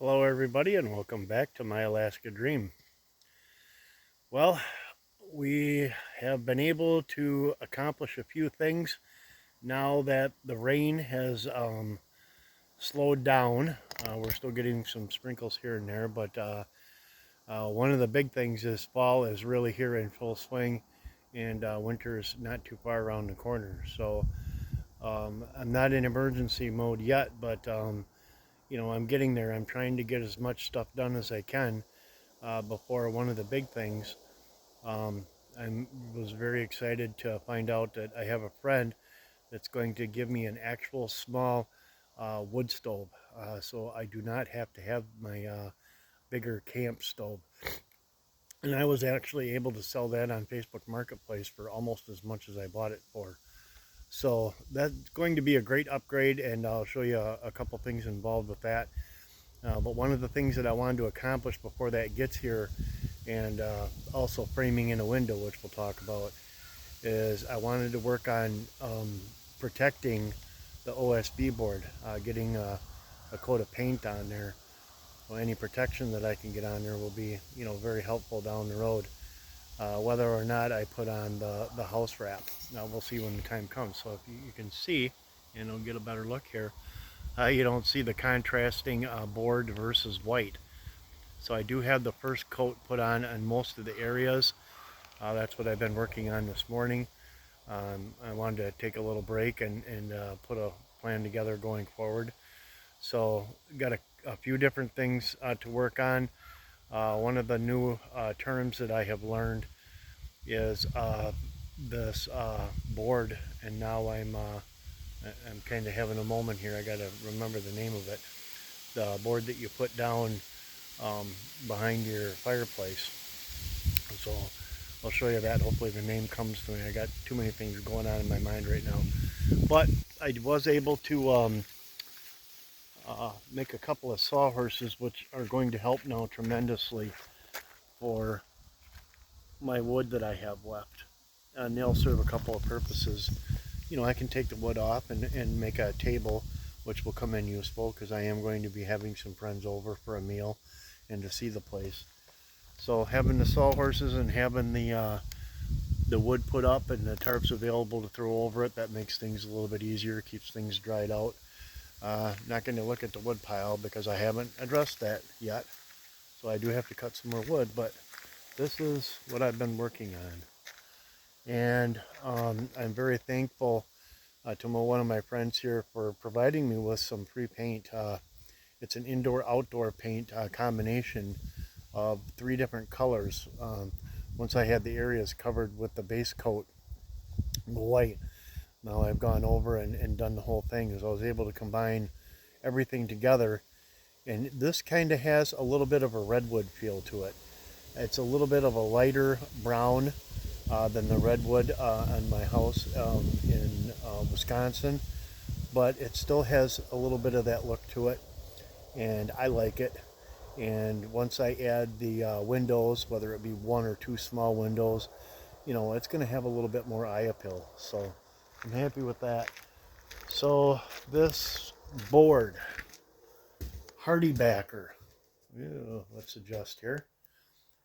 Hello, everybody, and welcome back to My Alaska Dream. Well, we have been able to accomplish a few things now that the rain has slowed down. We're still getting some sprinkles here and there, but one of the big things is fall is really here in full swing, and winter is not too far around the corner. So I'm not in emergency mode yet, but I'm getting there. I'm trying to get as much stuff done as I can before one of the big things. Um, I was very excited to find out that I have a friend that's going to give me an actual small wood stove. So I do not have to have my bigger camp stove. And I was actually able to sell that on Facebook Marketplace for almost as much as I bought it for. So that's going to be a great upgrade, and I'll show you a couple things involved with that. But one of the things that I wanted to accomplish before that gets here, and also framing in a window, which we'll talk about, is I wanted to work on protecting the OSB board, getting a coat of paint on there. Well, any protection that I can get on there will be, very helpful down the road. Whether or not I put on the house wrap. Now we'll see when the time comes. So if you can see, and I'll get a better look here, you don't see the contrasting board versus white. So I do have the first coat put on most of the areas. That's what I've been working on this morning. I wanted to take a little break and put a plan together going forward. So got a few different things to work on. One of the new terms that I have learned is this board, and now I'm kind of having a moment here. I got to remember the name of it. The board that you put down um, behind your fireplace. So I'll show you that. Hopefully the name comes to me. I got too many things going on in my mind right now. But I was able to make a couple of sawhorses, which are going to help now tremendously for my wood that I have left. And they'll serve a couple of purposes. I can take the wood off and make a table, which will come in useful because I am going to be having some friends over for a meal and to see the place. So having the sawhorses and having the wood put up and the tarps available to throw over it, that makes things a little bit easier, keeps things dried out. Not going to look at the wood pile because I haven't addressed that yet. So I do have to cut some more wood, but this is what I've been working on. And I'm very thankful to one of my friends here for providing me with some free paint. It's an indoor-outdoor paint combination of three different colors. Once I had the areas covered with the base coat, the white, now I've gone over and done the whole thing, as I was able to combine everything together. And this kind of has a little bit of a redwood feel to it. It's a little bit of a lighter brown than the redwood on my house in Wisconsin, but it still has a little bit of that look to it, and I like it. And once I add the windows, whether it be one or two small windows, it's going to have a little bit more eye appeal. So I'm happy with that. So this board, HardieBacker. Let's adjust here.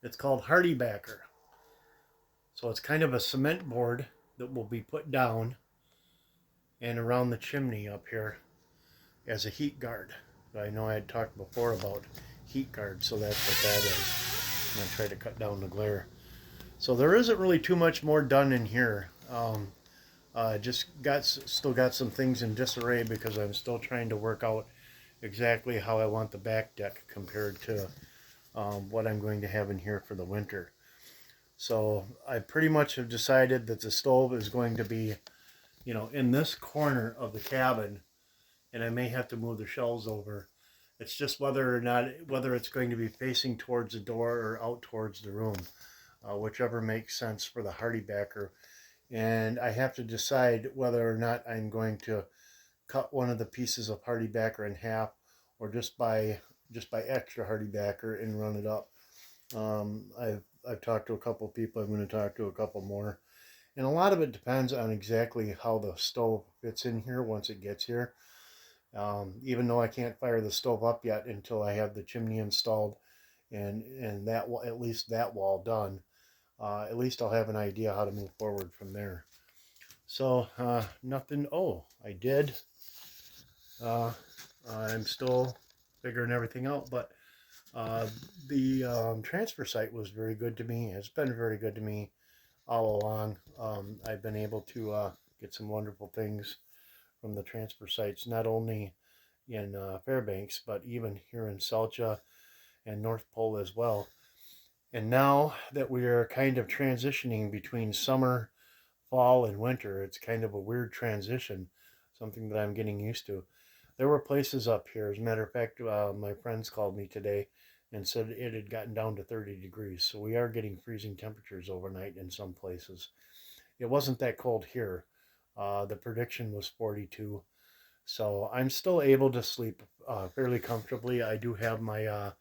It's called HardieBacker. So it's kind of a cement board that will be put down and around the chimney up here as a heat guard. I know I had talked before about heat guard, so that's what that is. I'm going to try to cut down the glare. So there isn't really too much more done in here. Just still got some things in disarray because I'm still trying to work out exactly how I want the back deck compared to what I'm going to have in here for the winter. So I pretty much have decided that the stove is going to be, in this corner of the cabin, and I may have to move the shelves over. It's just whether it's going to be facing towards the door or out towards the room, whichever makes sense for the HardieBacker. And I have to decide whether or not I'm going to cut one of the pieces of HardieBacker in half, or just buy extra HardieBacker and run it up. I've talked to a couple people. I'm going to talk to a couple more, and a lot of it depends on exactly how the stove fits in here once it gets here. Even though I can't fire the stove up yet until I have the chimney installed and that at least that wall done. At least I'll have an idea how to move forward from there. So nothing. Oh, I did. Uh, I'm still figuring everything out, but uh, the transfer site was very good to me. It's been very good to me all along. I've been able to get some wonderful things from the transfer sites, not only in Fairbanks, but even here in Salcha and North Pole as well. And now that we are kind of transitioning between summer, fall, and winter, it's kind of a weird transition, something that I'm getting used to. There were places up here. As a matter of fact, my friends called me today and said it had gotten down to 30 degrees. So we are getting freezing temperatures overnight in some places. It wasn't that cold here. The prediction was 42. So I'm still able to sleep fairly comfortably. I do have my,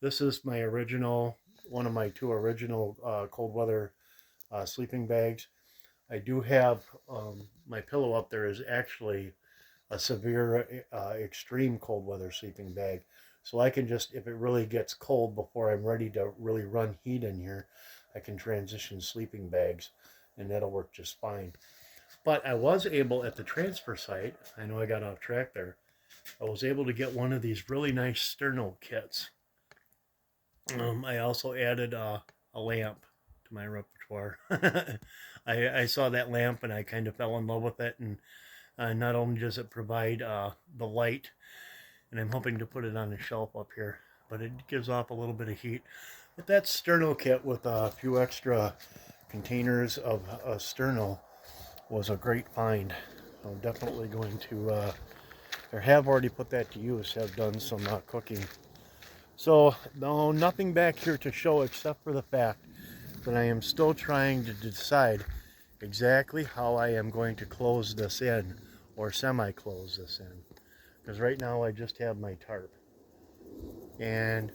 this is my original, one of my two original cold weather sleeping bags. I do have my pillow up there is actually a severe, extreme cold weather sleeping bag. So I can just, if it really gets cold before I'm ready to really run heat in here, I can transition sleeping bags and that'll work just fine. But I was able at the transfer site, I know I got off track there, I was able to get one of these really nice sterno kits. I also added a lamp to my repertoire. I saw that lamp and I kind of fell in love with it. And not only does it provide the light, and I'm hoping to put it on a shelf up here, but it gives off a little bit of heat. But that sterno kit with a few extra containers of sterno was a great find. I'm definitely going to, or have already put that to use, have done some cooking. So, no, nothing back here to show except for the fact that I am still trying to decide exactly how I am going to close this in, or semi-close this in. Because right now I just have my tarp. And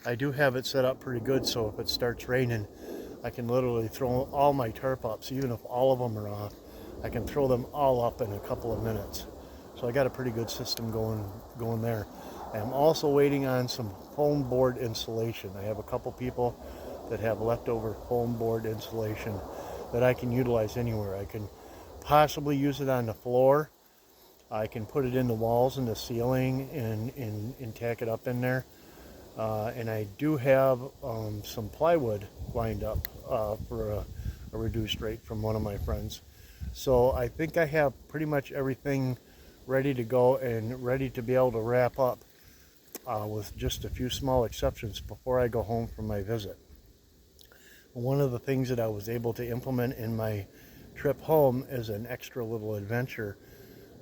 I do have it set up pretty good, so if it starts raining, I can literally throw all my tarp ups, even if all of them are off, I can throw them all up in a couple of minutes. So I got a pretty good system going there. I'm also waiting on some foam board insulation. I have a couple people that have leftover foam board insulation that I can utilize anywhere. I can possibly use it on the floor. I can put it in the walls and the ceiling and tack it up in there. And I do have some plywood lined up for a reduced rate from one of my friends. So I think I have pretty much everything ready to go and ready to be able to wrap up with just a few small exceptions before I go home from my visit. One of the things that I was able to implement in my trip home as an extra little adventure,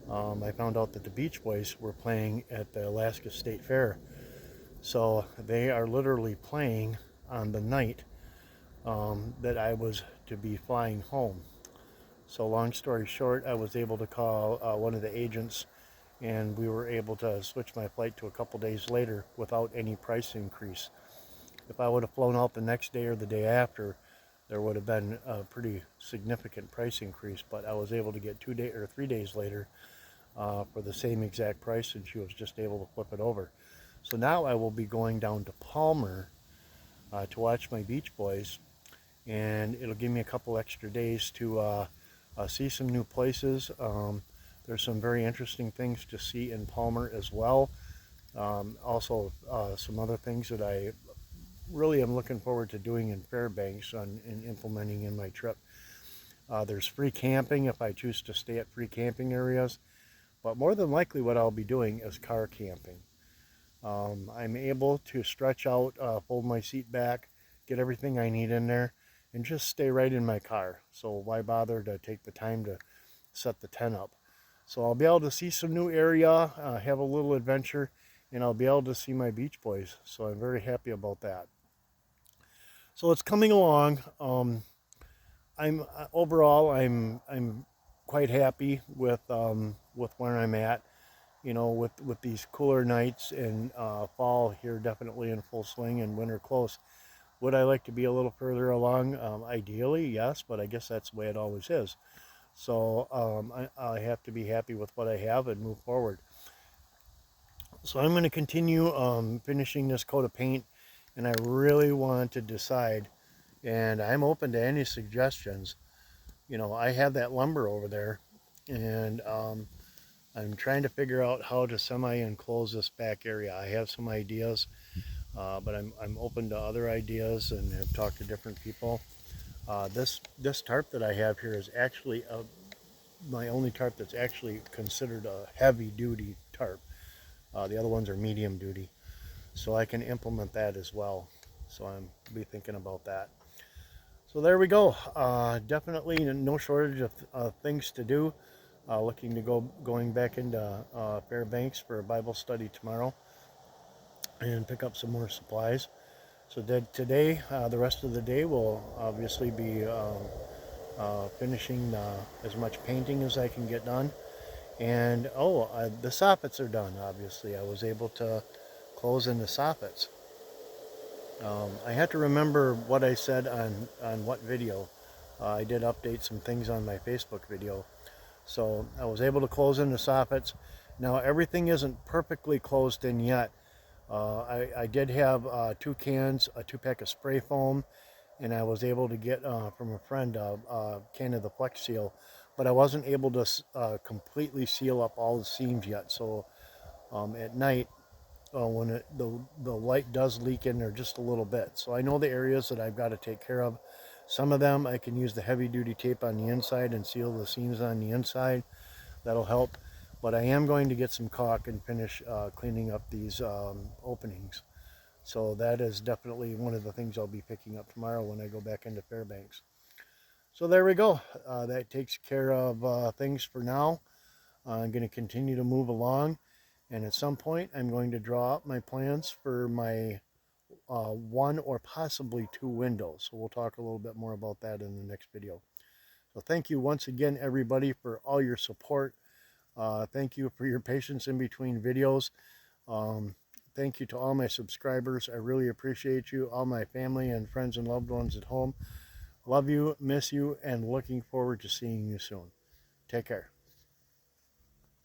I found out that the Beach Boys were playing at the Alaska State Fair. So they are literally playing on the night that I was to be flying home. So long story short, I was able to call one of the agents and we were able to switch my flight to a couple days later without any price increase. If I would have flown out the next day or the day after, there would have been a pretty significant price increase, but I was able to get 2 days or 3 days later for the same exact price, and she was just able to flip it over. So now I will be going down to Palmer to watch my Beach Boys, and it'll give me a couple extra days to see some new places. There's some very interesting things to see in Palmer as well. Also, some other things that I really am looking forward to doing in Fairbanks and implementing in my trip. There's free camping if I choose to stay at free camping areas, but more than likely what I'll be doing is car camping. I'm able to stretch out, fold my seat back, get everything I need in there, and just stay right in my car. So why bother to take the time to set the tent up? So I'll be able to see some new area, have a little adventure, and I'll be able to see my Beach Boys. So I'm very happy about that. So it's coming along. I'm overall I'm quite happy with where I'm at. You know, with these cooler nights and fall here definitely in full swing and winter close. Would I like to be a little further along? Ideally, yes, but I guess that's the way it always is. So I have to be happy with what I have and move forward. So I'm going to continue finishing this coat of paint, and I really want to decide, and I'm open to any suggestions. You know, I have that lumber over there, and I'm trying to figure out how to semi-enclose this back area. I have some ideas, but I'm open to other ideas and have talked to different people. This tarp that I have here is actually my only tarp that's actually considered a heavy duty tarp. The other ones are medium duty, so I can implement that as well. So I'm be thinking about that. So there we go. Definitely no shortage of things to do. Looking to going back into Fairbanks for a Bible study tomorrow and pick up some more supplies. So today, the rest of the day will obviously be finishing as much painting as I can get done. And the soffits are done. Obviously, I was able to close in the soffits. I had to remember what I said on what video. I did update some things on my Facebook video. So I was able to close in the soffits. Now everything isn't perfectly closed in yet. I did have 2 cans, a 2-pack of spray foam, and I was able to get from a friend a can of the Flex Seal, but I wasn't able to completely seal up all the seams yet. So at night, when the light does leak in there just a little bit. So I know the areas that I've got to take care of. Some of them I can use the heavy duty tape on the inside and seal the seams on the inside. That'll help. But I am going to get some caulk and finish cleaning up these openings. So that is definitely one of the things I'll be picking up tomorrow when I go back into Fairbanks. So there we go. That takes care of things for now. I'm going to continue to move along. And at some point, I'm going to draw up my plans for my 1 or possibly 2 windows. So we'll talk a little bit more about that in the next video. So thank you once again, everybody, for all your support. Thank you for your patience in between videos. Thank you to all my subscribers. I really appreciate you, all my family and friends and loved ones at home. Love you, miss you, and looking forward to seeing you soon. Take care.